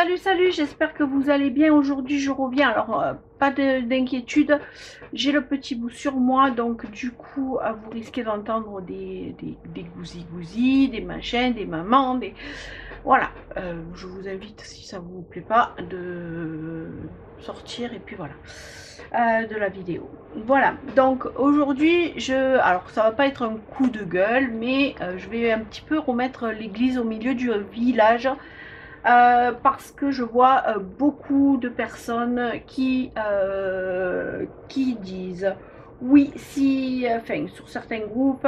Salut, salut, j'espère que vous allez bien. Aujourd'hui, je reviens. Alors, pas d'inquiétude, j'ai le petit bout sur moi, donc du coup, vous risquez d'entendre des gousi-gousi, des machins, des mamans, des... Voilà, je vous invite, si ça vous plaît pas, de sortir et puis voilà, de la vidéo. Voilà, donc aujourd'hui, alors ça va pas être un coup de gueule, mais je vais un petit peu remettre l'église au milieu du village. Parce que je vois beaucoup de personnes qui disent oui, si, enfin, sur certains groupes,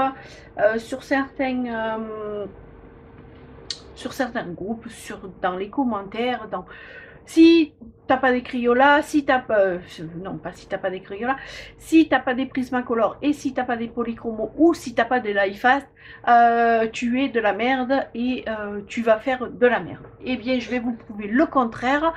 euh, sur certains, euh, sur certains groupes, dans les commentaires, si t'as pas des criolas, si t'as pas, non pas si t'as pas des criolas, si t'as pas des prismacolor et si t'as pas des polychromos ou si t'as pas de l'iFast, tu es de la merde et tu vas faire de la merde. Eh bien, je vais vous prouver le contraire.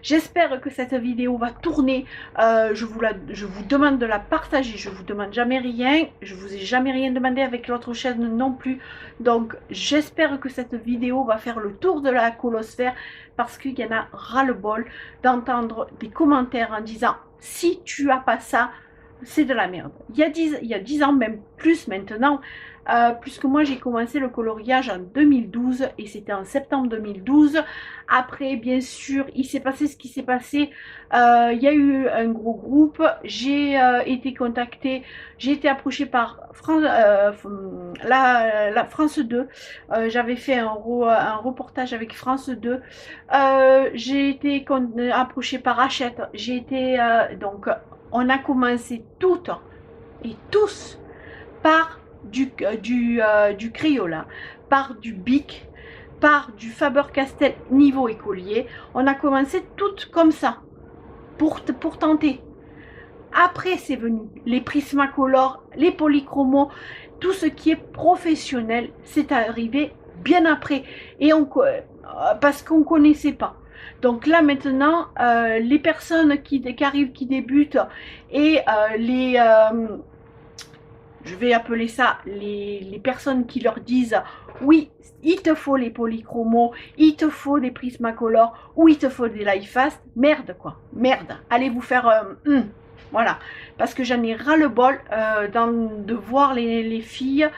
J'espère que cette vidéo va tourner. Je vous demande de la partager. Je vous demande jamais rien. Je vous ai jamais rien demandé avec l'autre chaîne non plus. Donc j'espère que cette vidéo va faire le tour de la colosphère parce qu'il y en a ras-le-bol d'entendre des commentaires en disant si tu as pas ça, c'est de la merde. Il y a 10 ans, même plus maintenant, puisque moi j'ai commencé le coloriage en 2012 et c'était en septembre 2012. Après, bien sûr, il s'est passé ce qui s'est passé. Il y a eu un gros groupe. J'ai été contactée, j'ai été approchée par la France 2. J'avais fait un reportage avec France 2. J'ai été approchée par Hachette. J'ai été donc on a commencé toutes et tous par du Crayola, par du Bic, par du Faber-Castell niveau écolier. On a commencé toutes comme ça pour tenter. Après, c'est venu les Prismacolor, les polychromos, tout ce qui est professionnel, c'est arrivé bien après. Et parce qu'on ne connaissait pas. Donc là maintenant, les personnes qui arrivent, qui débutent, et je vais appeler ça les personnes qui leur disent oui, il te faut les polychromos, il te faut des Prismacolor, ou il te faut des l'iFast, merde quoi, merde, allez vous faire voilà, parce que j'en ai ras-le-bol de voir les filles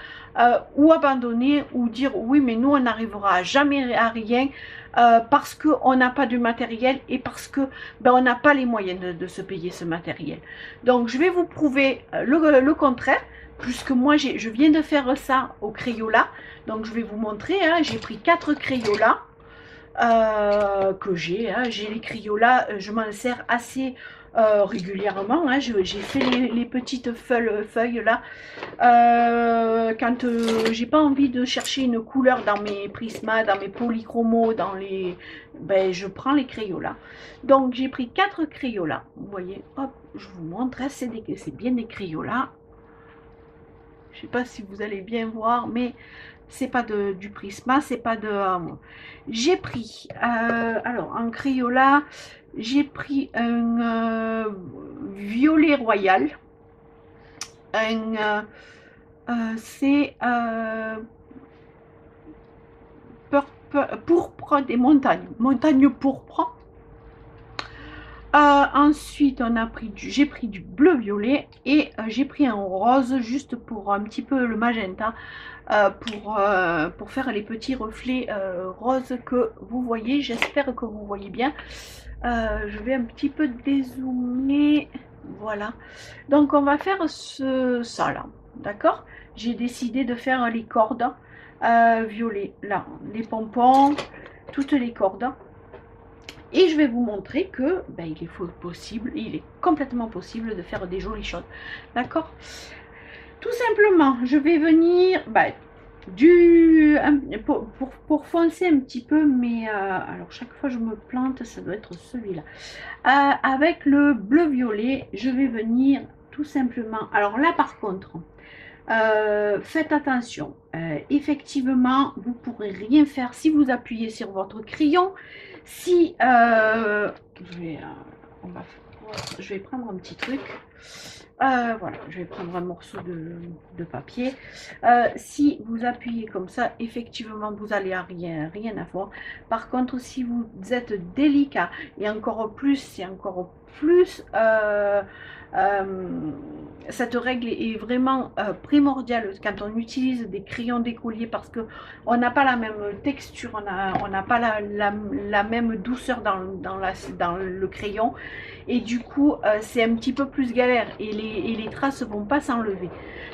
ou abandonner ou dire oui mais nous on n'arrivera jamais à rien parce qu'on n'a pas de matériel et parce que ben, on n'a pas les moyens de se payer ce matériel. Donc je vais vous prouver le contraire, puisque moi je viens de faire ça au Crayola. Donc je vais vous montrer, hein, j'ai pris 4 Crayolas que j'ai. Hein, j'ai les Crayolas, je m'en sers assez régulièrement. Hein, j'ai fait les petites feuilles là. Quand j'ai pas envie de chercher une couleur dans mes prismas, dans mes polychromos, ben, je prends les Crayolas. Donc j'ai pris 4 Crayolas. Vous voyez, hop, je vous montre. Hein, c'est bien des Crayolas. Je sais pas si vous allez bien voir, mais c'est pas du Prisma, c'est pas de... j'ai pris, alors en Crayola, j'ai pris un violet royal, c'est pourpre des montagnes, montagne pourpre. Ensuite, j'ai pris du bleu-violet et j'ai pris un rose juste pour un petit peu le magenta pour faire les petits reflets roses que vous voyez. J'espère que vous voyez bien. Je vais un petit peu dézoomer. Voilà. Donc, on va faire ça là. D'accord? J'ai décidé de faire les cordes violet. Là, les pompons, toutes les cordes. Et je vais vous montrer que ben, il est complètement possible de faire des jolies choses. D'accord? Tout simplement, je vais venir ben, pour foncer un petit peu, mais alors chaque fois je me plante, ça doit être celui-là. Avec le bleu-violet, je vais venir tout simplement. Alors là par contre, faites attention. Effectivement, vous ne pourrez rien faire si vous appuyez sur votre crayon. Si je vais prendre un petit truc. Voilà, je vais prendre un morceau de papier. Si vous appuyez comme ça, effectivement, vous allez à rien avoir. Par contre, si vous êtes délicat, et encore plus, c'est encore plus... euh, cette règle est vraiment primordiale quand on utilise des crayons d'écolier parce que on n'a pas la même texture, on n'a pas la même douceur dans le crayon et du coup c'est un petit peu plus galère et les traces vont pas s'enlever.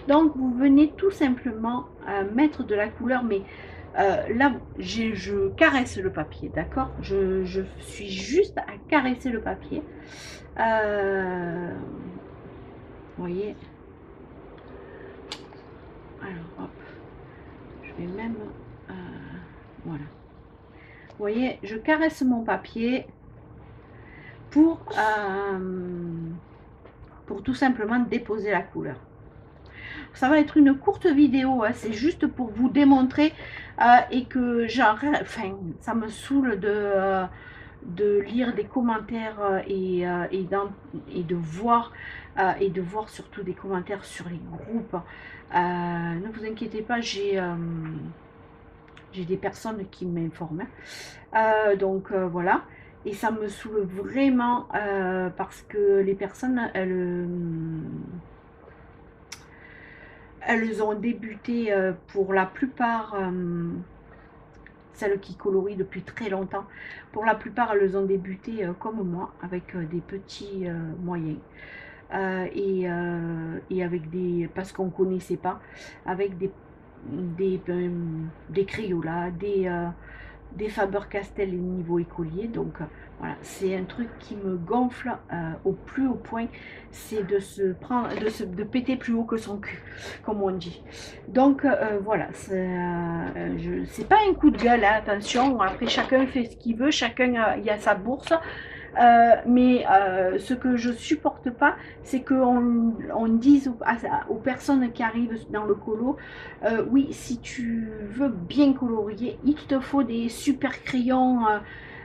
Donc vous venez tout simplement mettre de la couleur, mais là je caresse le papier, d'accord, je suis juste à caresser le papier. Vous voyez, alors hop, je vais même voilà, vous voyez, je caresse mon papier pour tout simplement déposer la couleur. Ça va être une courte vidéo, hein, c'est juste pour vous démontrer et que enfin, ça me saoule de lire des commentaires et de voir surtout des commentaires sur les groupes. Ne vous inquiétez pas, j'ai des personnes qui m'informent. Donc voilà. Et ça me saoule vraiment parce que les personnes, elles ont débuté pour la plupart, celles qui colorient depuis très longtemps, pour la plupart elles ont débuté comme moi, avec des petits moyens. Et avec parce qu'on ne connaissait pas, avec des Crayola, des Faber-Castell niveau écolier. Donc voilà, c'est un truc qui me gonfle au plus haut point, c'est de péter plus haut que son cul, comme on dit. Donc voilà, c'est pas un coup de gueule, hein, attention, après chacun fait ce qu'il veut, chacun il a sa bourse. Mais ce que je supporte pas, c'est qu'on dise aux personnes qui arrivent dans le colo, oui, si tu veux bien colorier, il te faut des super crayons.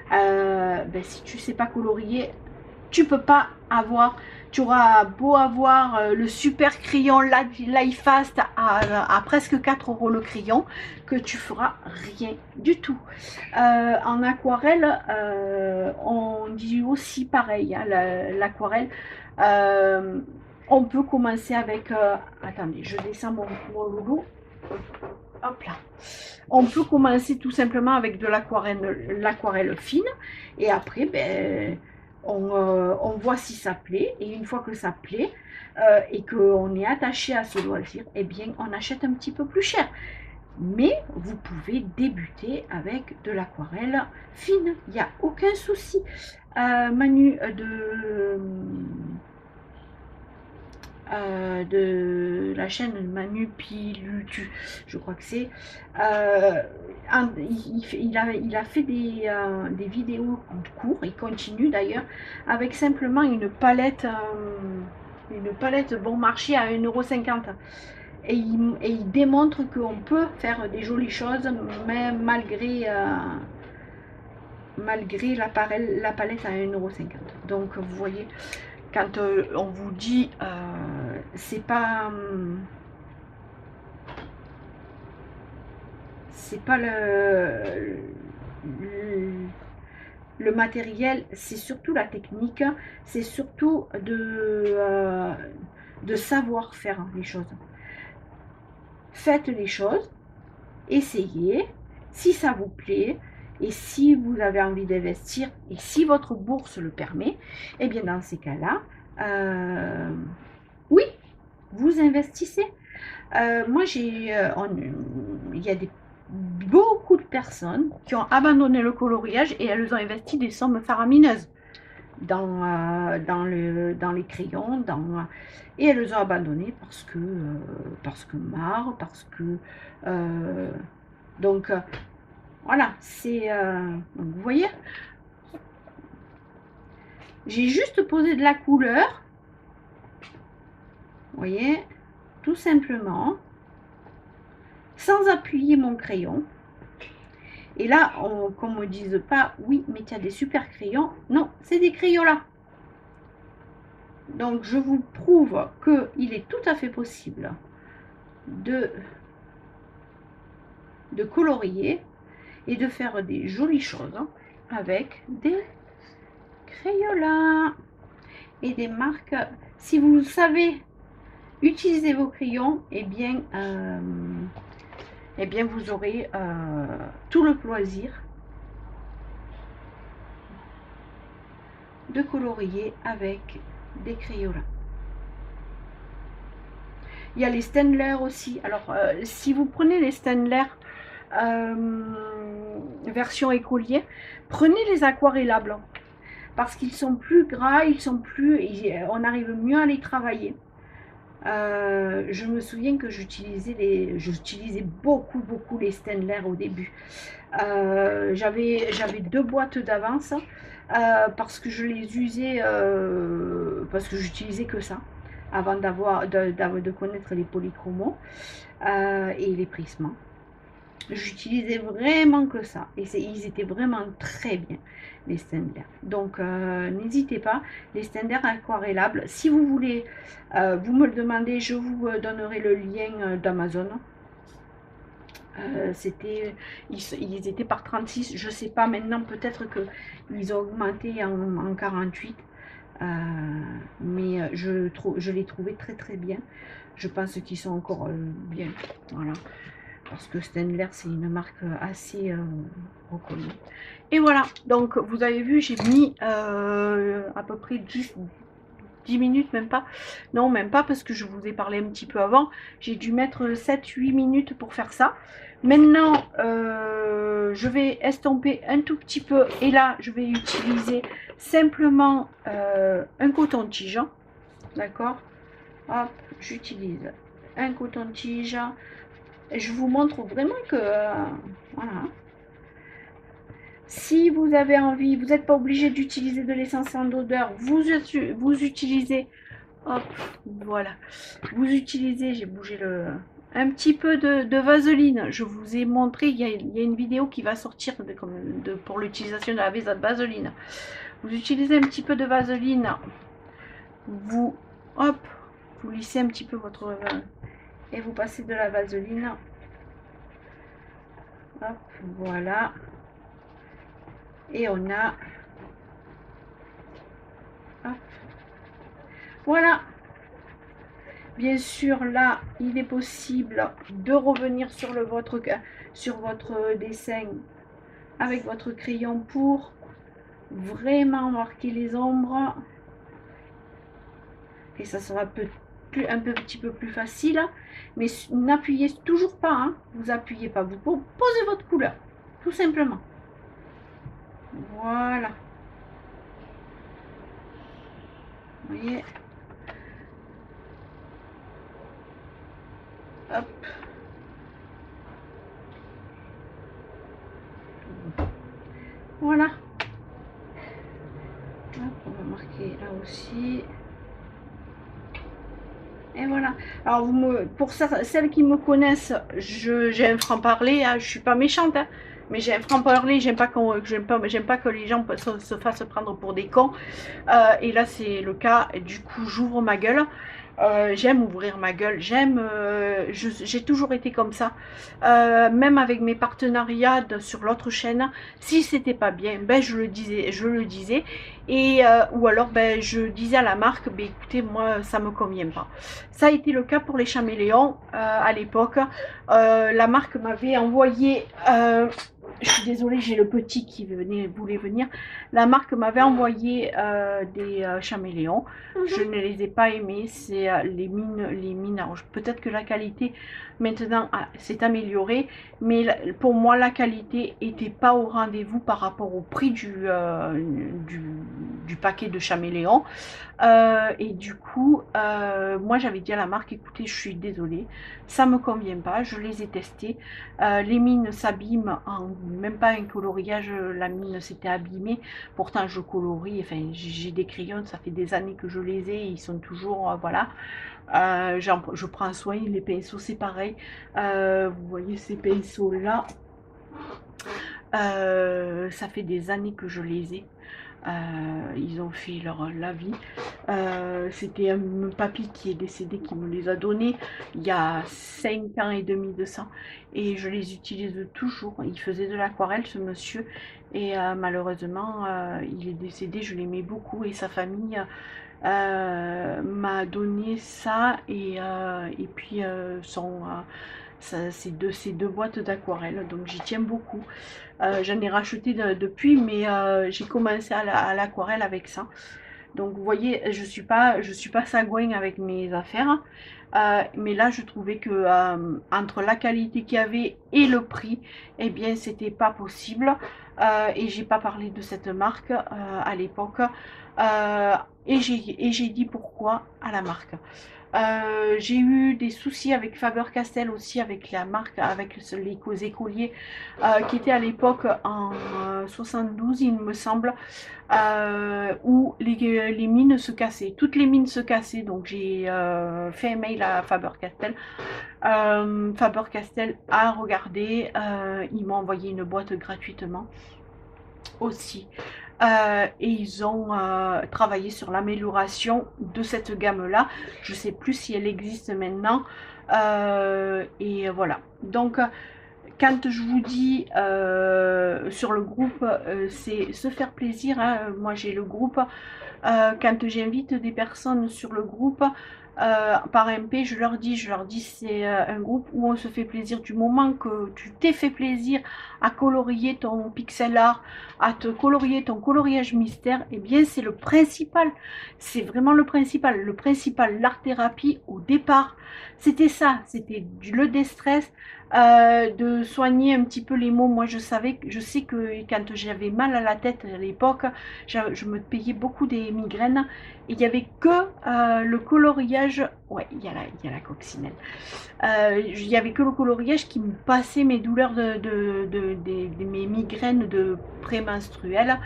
Ben, si tu sais pas colorier, tu peux pas avoir. Tu auras beau avoir le super crayon Life Fast à presque 4 € le crayon, que tu feras rien du tout. En aquarelle, on dit aussi pareil, hein, l'aquarelle. On peut commencer avec... attendez, je descends mon loulou. Hop là. On peut commencer tout simplement avec de l'aquarelle fine et après, ben, on voit si ça plaît. Et une fois que ça plaît et qu'on est attaché à ce loisir, eh bien, on achète un petit peu plus cher. Mais vous pouvez débuter avec de l'aquarelle fine, il n'y a aucun souci. Manu de la chaîne Manu Pilutu, je crois que c'est, il a fait des vidéos courtes, il continue d'ailleurs, avec simplement une palette bon marché à 1,50 €. Et il démontre qu'on peut faire des jolies choses, même malgré la palette à 1,50 €. Donc vous voyez, quand on vous dit c'est pas le matériel, c'est surtout la technique, c'est surtout de savoir faire les choses. Faites les choses, essayez, si ça vous plaît, et si vous avez envie d'investir, et si votre bourse le permet, et bien dans ces cas-là, oui, vous investissez. Moi, il y a beaucoup de personnes qui ont abandonné le coloriage et elles ont investi des sommes faramineuses dans les crayons, et elles ont abandonné parce que marre, parce que donc voilà, c'est vous voyez, j'ai juste posé de la couleur, vous voyez, tout simplement, sans appuyer mon crayon. Et là, qu'on me dise pas, oui, mais tu as des super crayons. Non, c'est des crayons là. Donc je vous prouve qu'il est tout à fait possible de colorier et de faire des jolies choses avec des Crayolas et des marques. Si vous savez utiliser vos crayons, eh bien vous aurez tout le loisir de colorier avec des Crayolas. Il y a les Staedtler aussi. Alors, si vous prenez les Staedtler version écolier, prenez les aquarellables parce qu'ils sont plus gras, ils sont plus, on arrive mieux à les travailler. Je me souviens que j'utilisais beaucoup les Staedtler au début. J'avais 2 boîtes d'avance parce que je les usais, parce que j'utilisais que ça avant de connaître les polychromos et les prismes. J'utilisais vraiment que ça et ils étaient vraiment très bien, les Staedtler. Donc n'hésitez pas, les Staedtler aquarellables, si vous voulez, vous me le demandez, je vous donnerai le lien d'Amazon. Ils étaient par 36, je sais pas maintenant, peut-être qu'ils ont augmenté en 48, mais je les trouvais très bien. Je pense qu'ils sont encore bien, voilà, parce que Staedtler c'est une marque assez reconnue. Et voilà, donc vous avez vu, j'ai mis à peu près 10 minutes, même pas, non même pas, parce que je vous ai parlé un petit peu avant, j'ai dû mettre 7-8 minutes pour faire ça. Maintenant je vais estomper un tout petit peu et là je vais utiliser simplement un coton-tige, d'accord, hop, j'utilise un coton-tige et je vous montre vraiment que voilà. Si vous avez envie, vous n'êtes pas obligé d'utiliser de l'essence en odeur, vous utilisez, hop, voilà, vous utilisez, j'ai bougé un petit peu de vaseline. Je vous ai montré, il y a une vidéo qui va sortir pour l'utilisation de la vaseline. Vous utilisez un petit peu de vaseline, vous, hop, vous lissez un petit peu votre, et vous passez de la vaseline, hop, voilà. Et on a, hop, voilà. Bien sûr, là, il est possible de revenir sur votre dessin avec votre crayon pour vraiment marquer les ombres. Et ça sera un petit peu plus facile. Mais n'appuyez toujours pas, hein. Vous appuyez pas, vous posez votre couleur, tout simplement. Voilà. Vous voyez, hop. Voilà. Hop, on va marquer là aussi. Et voilà. Alors, pour celles qui me connaissent, j'ai un franc-parler, hein, je suis pas méchante, hein, mais j'ai un franc-parler, j'aime pas que les gens se fassent prendre pour des cons. Et là, c'est le cas, et du coup, j'ouvre ma gueule. J'aime ouvrir ma gueule, j'ai toujours été comme ça, même avec mes partenariats sur l'autre chaîne. Si c'était pas bien, ben je le disais, et ou alors ben je disais à la marque, ben écoutez, moi ça me convient pas. Ça a été le cas pour les caméléons à l'époque. La marque m'avait envoyé, je suis désolée, j'ai le petit qui voulait venir. La marque m'avait envoyé des caméléons. Je ne les ai pas aimés. C'est les mines. Peut-être que la qualité maintenant s'est améliorée, mais pour moi la qualité n'était pas au rendez-vous par rapport au prix du paquet de caméléons. Et du coup, moi j'avais dit à la marque, écoutez, je suis désolée, ça me convient pas, je les ai testés. Les mines s'abîment en même pas un coloriage, la mine s'était abîmée. Pourtant je colorie, enfin j'ai des crayons, ça fait des années que je les ai, ils sont toujours, voilà. Je prends soin, les pinceaux c'est pareil. Vous voyez ces pinceaux là, ça fait des années que je les ai. Ils ont fait la vie. C'était un papy qui est décédé qui me les a donnés il y a 5 ans et demi de ça. Et je les utilise toujours. Il faisait de l'aquarelle, ce monsieur. Et malheureusement, il est décédé. Je l'aimais beaucoup. Et sa famille m'a donné ça. Et puis ces deux boîtes d'aquarelle. Donc j'y tiens beaucoup. J'en ai racheté depuis, mais j'ai commencé à l'aquarelle avec ça. Donc vous voyez, je suis pas sagouin avec mes affaires. Mais là, je trouvais que entre la qualité qu'il y avait et le prix, eh bien, c'était pas possible. Et j'ai pas parlé de cette marque à l'époque. Euh, et j'ai dit pourquoi à la marque. J'ai eu des soucis avec Faber-Castell aussi, avec la marque, avec les écoliers qui étaient à l'époque en 72, il me semble, où les mines se cassaient. Toutes les mines se cassaient, donc j'ai fait un mail à Faber-Castell. Faber-Castell a regardé, ils m'ont envoyé une boîte gratuitement aussi. Et ils ont travaillé sur l'amélioration de cette gamme-là. Je ne sais plus si elle existe maintenant. Et voilà. Donc, quand je vous dis sur le groupe, c'est se faire plaisir. Hein. Moi, j'ai le groupe. Quand j'invite des personnes sur le groupe par MP, je leur dis c'est un groupe où on se fait plaisir du moment que tu t'es fait plaisir à colorier ton pixel art, à te colorier ton coloriage mystère, et eh bien c'est le principal, c'est vraiment le principal, l'art thérapie au départ, c'était ça, c'était le déstress, de soigner un petit peu les mots. Moi je sais que quand j'avais mal à la tête à l'époque, je me payais beaucoup des migraines et il n'y avait que le coloriage, ouais il y a la coccinelle, il n'y avait que le coloriage qui me passait mes douleurs de mes migraines de prémenstruelles.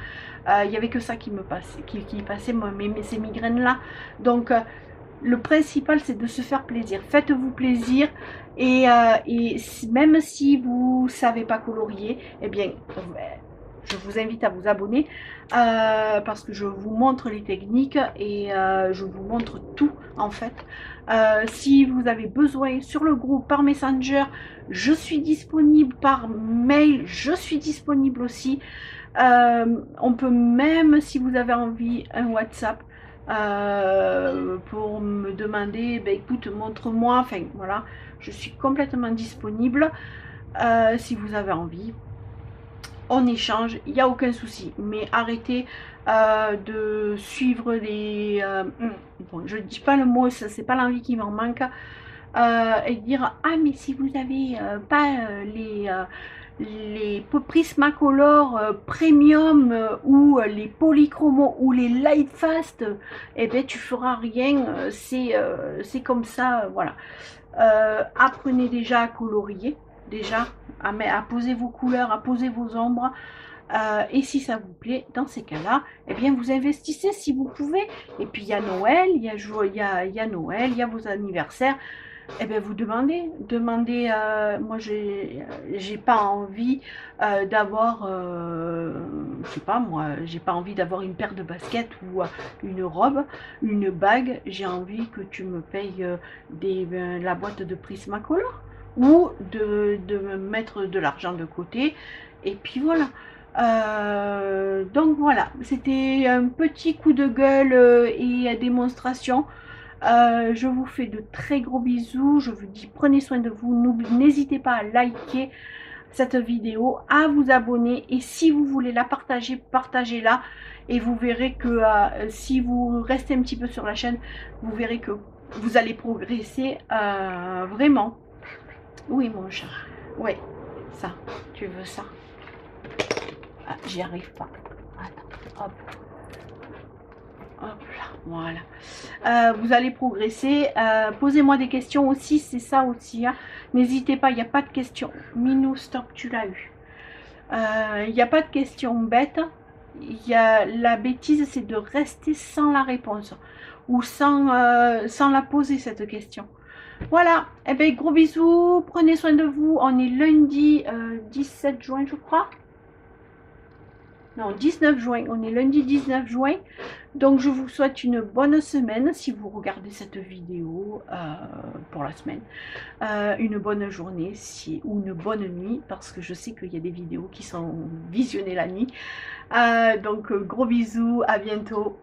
Il n'y avait que ça qui me passait, qui passait ces migraines là. Donc le principal c'est de se faire plaisir, faites-vous plaisir. Et même si vous ne savez pas colorier, eh bien je vous invite à vous abonner parce que je vous montre les techniques et je vous montre tout en fait. Si vous avez besoin sur le groupe, par Messenger, je suis disponible, par mail, je suis disponible aussi. On peut même, si vous avez envie, un WhatsApp pour me demander, ben, écoute, montre-moi, enfin voilà, je suis complètement disponible si vous avez envie. On échange, il n'y a aucun souci, mais arrêtez de suivre les... bon, je ne dis pas le mot, c'est pas l'envie qui m'en manque, et dire, ah mais si vous avez pas les Prismacolor Premium ou les Polychromos ou les Lightfast, eh ben tu feras rien, c'est comme ça, voilà. Apprenez déjà à colorier, déjà à poser vos couleurs, à poser vos ombres. Et si ça vous plaît, dans ces cas-là, eh bien vous investissez si vous pouvez. Et puis il y a Noël, il y a Noël, il y a vos anniversaires. Eh bien vous demandez. Moi j'ai pas envie d'avoir, je sais pas moi, j'ai pas envie d'avoir une paire de baskets ou une robe, une bague. J'ai envie que tu me payes la boîte de Prismacolor ou de me mettre de l'argent de côté. Et puis voilà. Donc voilà, c'était un petit coup de gueule et démonstration. Je vous fais de très gros bisous. Je vous dis prenez soin de vous. N'hésitez pas à liker cette vidéo, à vous abonner. Et si vous voulez la partager, partagez-la. Et vous verrez que si vous restez un petit peu sur la chaîne, vous verrez que vous allez progresser vraiment. Oui mon chat. Ouais, ça. Tu veux ça? Ah, j'y arrive pas. Attends, hop. Hop là, voilà. Vous allez progresser. Posez-moi des questions aussi, c'est ça aussi. Hein. N'hésitez pas, il n'y a pas de questions. Minou, stop, tu l'as eu. Il n'y a pas de questions bêtes. La bêtise, c'est de rester sans la réponse ou sans la poser, cette question. Voilà. Eh bien, gros bisous. Prenez soin de vous. On est lundi 17 juin, je crois. Non, 19 juin, on est lundi 19 juin. Donc je vous souhaite une bonne semaine si vous regardez cette vidéo pour la semaine. Une bonne journée ou une bonne nuit, parce que je sais qu'il y a des vidéos qui sont visionnées la nuit. Donc gros bisous, à bientôt.